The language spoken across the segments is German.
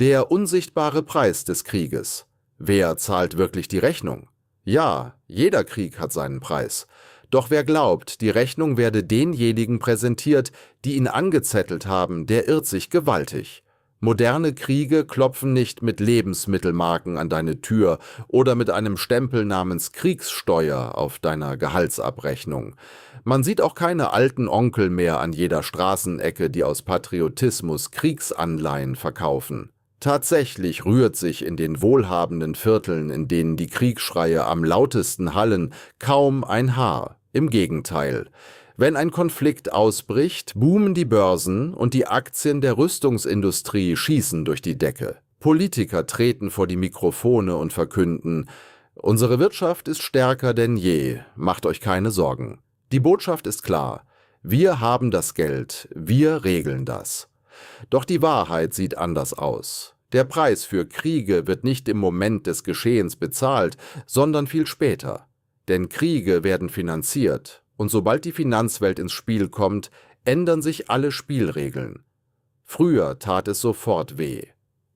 Der unsichtbare Preis des Krieges. Wer zahlt wirklich die Rechnung? Ja, jeder Krieg hat seinen Preis. Doch wer glaubt, die Rechnung werde denjenigen präsentiert, die ihn angezettelt haben, der irrt sich gewaltig. Moderne Kriege klopfen nicht mit Lebensmittelmarken an deine Tür oder mit einem Stempel namens Kriegssteuer auf deiner Gehaltsabrechnung. Man sieht auch keine alten Onkel mehr an jeder Straßenecke, die aus Patriotismus Kriegsanleihen verkaufen. Tatsächlich rührt sich in den wohlhabenden Vierteln, in denen die Kriegsschreie am lautesten hallen, kaum ein Haar. Im Gegenteil. Wenn ein Konflikt ausbricht, boomen die Börsen und die Aktien der Rüstungsindustrie schießen durch die Decke. Politiker treten vor die Mikrofone und verkünden: Unsere Wirtschaft ist stärker denn je, macht euch keine Sorgen. Die Botschaft ist klar: Wir haben das Geld, wir regeln das. Doch die Wahrheit sieht anders aus. Der Preis für Kriege wird nicht im Moment des Geschehens bezahlt, sondern viel später. Denn Kriege werden finanziert. Und sobald die Finanzwelt ins Spiel kommt, ändern sich alle Spielregeln. Früher tat es sofort weh.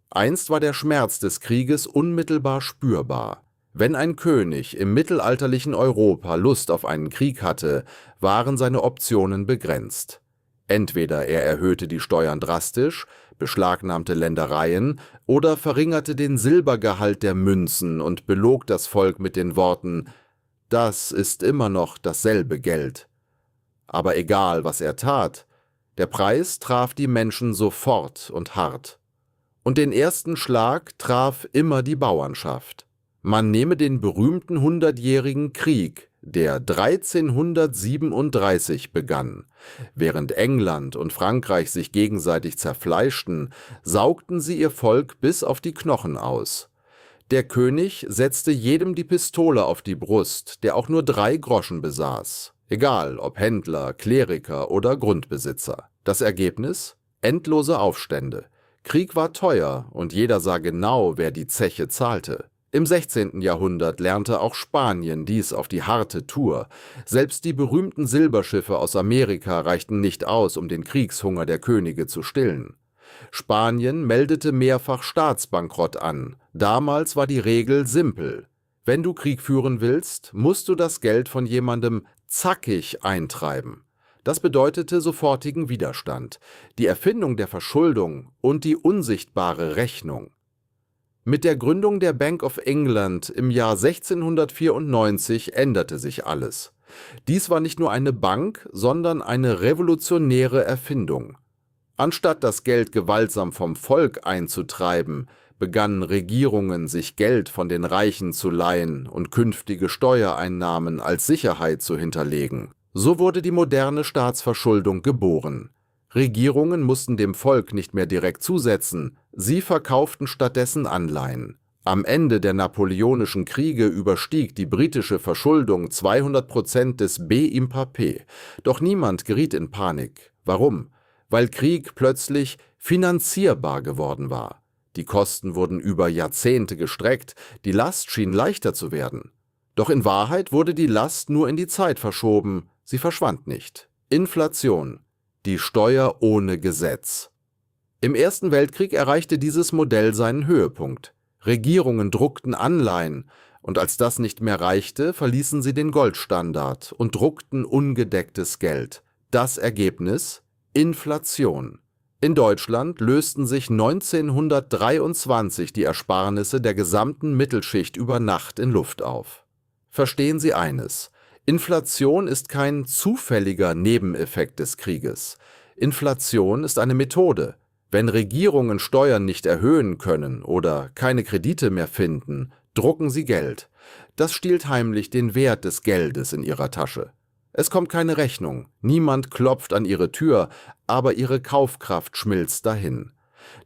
Einst war der Schmerz des Krieges unmittelbar spürbar. Wenn ein König im mittelalterlichen Europa Lust auf einen Krieg hatte, waren seine Optionen begrenzt. Entweder er erhöhte die Steuern drastisch, beschlagnahmte Ländereien oder verringerte den Silbergehalt der Münzen und belog das Volk mit den Worten: Das ist immer noch dasselbe Geld. Aber egal, was er tat, der Preis traf die Menschen sofort und hart. Und den ersten Schlag traf immer die Bauernschaft. Man nehme den berühmten Hundertjährigen Krieg, der 1337 begann. Während England und Frankreich sich gegenseitig zerfleischten, saugten sie ihr Volk bis auf die Knochen aus. Der König setzte jedem die Pistole auf die Brust, der auch nur 3 Groschen besaß, egal ob Händler, Kleriker oder Grundbesitzer. Das Ergebnis? Endlose Aufstände. Krieg war teuer und jeder sah genau, wer die Zeche zahlte. Im 16. Jahrhundert lernte auch Spanien dies auf die harte Tour. Selbst die berühmten Silberschiffe aus Amerika reichten nicht aus, um den Kriegshunger der Könige zu stillen. Spanien meldete mehrfach Staatsbankrott an. Damals war die Regel simpel: Wenn du Krieg führen willst, musst du das Geld von jemandem zackig eintreiben. Das bedeutete sofortigen Widerstand, die Erfindung der Verschuldung und die unsichtbare Rechnung. Mit der Gründung der Bank of England im Jahr 1694 änderte sich alles. Dies war nicht nur eine Bank, sondern eine revolutionäre Erfindung. Anstatt das Geld gewaltsam vom Volk einzutreiben, begannen Regierungen, sich Geld von den Reichen zu leihen und künftige Steuereinnahmen als Sicherheit zu hinterlegen. So wurde die moderne Staatsverschuldung geboren. Regierungen mussten dem Volk nicht mehr direkt zusetzen, sie verkauften stattdessen Anleihen. Am Ende der Napoleonischen Kriege überstieg die britische Verschuldung 200% des BIP. Doch niemand geriet in Panik. Warum? Weil Krieg plötzlich finanzierbar geworden war. Die Kosten wurden über Jahrzehnte gestreckt, die Last schien leichter zu werden. Doch in Wahrheit wurde die Last nur in die Zeit verschoben, sie verschwand nicht. Inflation. Die Steuer ohne Gesetz. Im Ersten Weltkrieg erreichte dieses Modell seinen Höhepunkt. Regierungen druckten Anleihen, und als das nicht mehr reichte, verließen sie den Goldstandard und druckten ungedecktes Geld. Das Ergebnis? Inflation. In Deutschland lösten sich 1923 die Ersparnisse der gesamten Mittelschicht über Nacht in Luft auf. Verstehen Sie eines: Inflation ist kein zufälliger Nebeneffekt des Krieges. Inflation ist eine Methode. Wenn Regierungen Steuern nicht erhöhen können oder keine Kredite mehr finden, drucken sie Geld. Das stiehlt heimlich den Wert des Geldes in ihrer Tasche. Es kommt keine Rechnung, niemand klopft an ihre Tür, aber ihre Kaufkraft schmilzt dahin.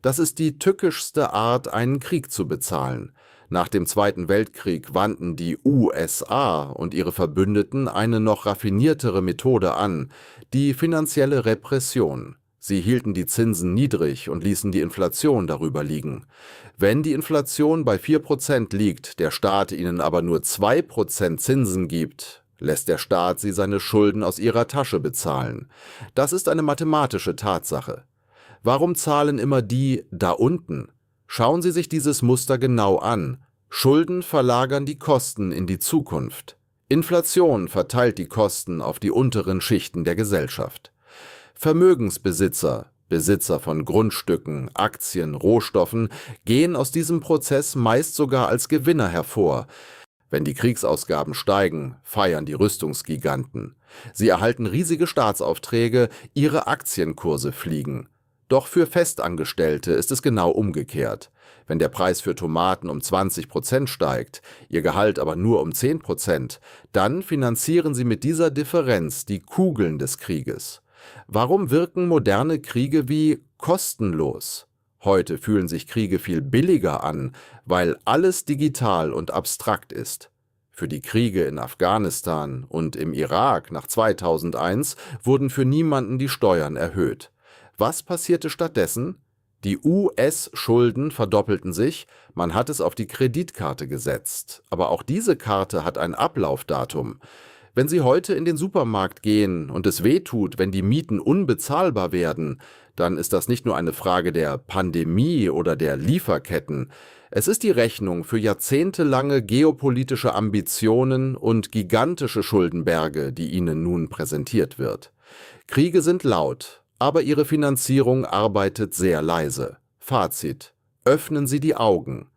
Das ist die tückischste Art, einen Krieg zu bezahlen. Nach dem Zweiten Weltkrieg wandten die USA und ihre Verbündeten eine noch raffiniertere Methode an, die finanzielle Repression. Sie hielten die Zinsen niedrig und ließen die Inflation darüber liegen. Wenn die Inflation bei 4% liegt, der Staat ihnen aber nur 2% Zinsen gibt, lässt der Staat sie seine Schulden aus ihrer Tasche bezahlen. Das ist eine mathematische Tatsache. Warum zahlen immer die da unten? Schauen Sie sich dieses Muster genau an. Schulden verlagern die Kosten in die Zukunft. Inflation verteilt die Kosten auf die unteren Schichten der Gesellschaft. Vermögensbesitzer, Besitzer von Grundstücken, Aktien, Rohstoffen, gehen aus diesem Prozess meist sogar als Gewinner hervor. Wenn die Kriegsausgaben steigen, feiern die Rüstungsgiganten. Sie erhalten riesige Staatsaufträge, ihre Aktienkurse fliegen. Doch für Festangestellte ist es genau umgekehrt. Wenn der Preis für Tomaten um 20% steigt, ihr Gehalt aber nur um 10%, dann finanzieren sie mit dieser Differenz die Kugeln des Krieges. Warum wirken moderne Kriege wie kostenlos? Heute fühlen sich Kriege viel billiger an, weil alles digital und abstrakt ist. Für die Kriege in Afghanistan und im Irak nach 2001 wurden für niemanden die Steuern erhöht. Was passierte stattdessen? Die US-Schulden verdoppelten sich, man hat es auf die Kreditkarte gesetzt. Aber auch diese Karte hat ein Ablaufdatum. Wenn Sie heute in den Supermarkt gehen und es wehtut, wenn die Mieten unbezahlbar werden, dann ist das nicht nur eine Frage der Pandemie oder der Lieferketten. Es ist die Rechnung für jahrzehntelange geopolitische Ambitionen und gigantische Schuldenberge, die Ihnen nun präsentiert wird. Kriege sind laut, aber ihre Finanzierung arbeitet sehr leise. Fazit: Öffnen Sie die Augen.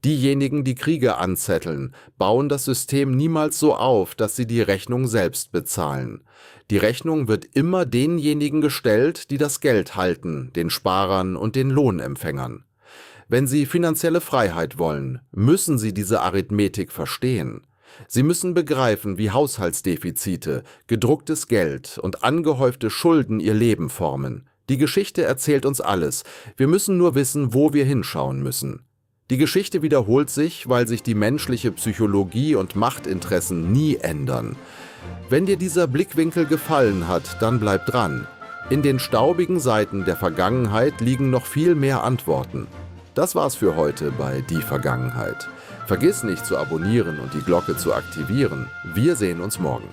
Diejenigen, die Kriege anzetteln, bauen das System niemals so auf, dass sie die Rechnung selbst bezahlen. Die Rechnung wird immer denjenigen gestellt, die das Geld halten, den Sparern und den Lohnempfängern. Wenn Sie finanzielle Freiheit wollen, müssen Sie diese Arithmetik verstehen. Sie müssen begreifen, wie Haushaltsdefizite, gedrucktes Geld und angehäufte Schulden ihr Leben formen. Die Geschichte erzählt uns alles. Wir müssen nur wissen, wo wir hinschauen müssen. Die Geschichte wiederholt sich, weil sich die menschliche Psychologie und Machtinteressen nie ändern. Wenn dir dieser Blickwinkel gefallen hat, dann bleib dran. In den staubigen Seiten der Vergangenheit liegen noch viel mehr Antworten. Das war's für heute bei Die Vergangenheit. Vergiss nicht zu abonnieren und die Glocke zu aktivieren. Wir sehen uns morgen.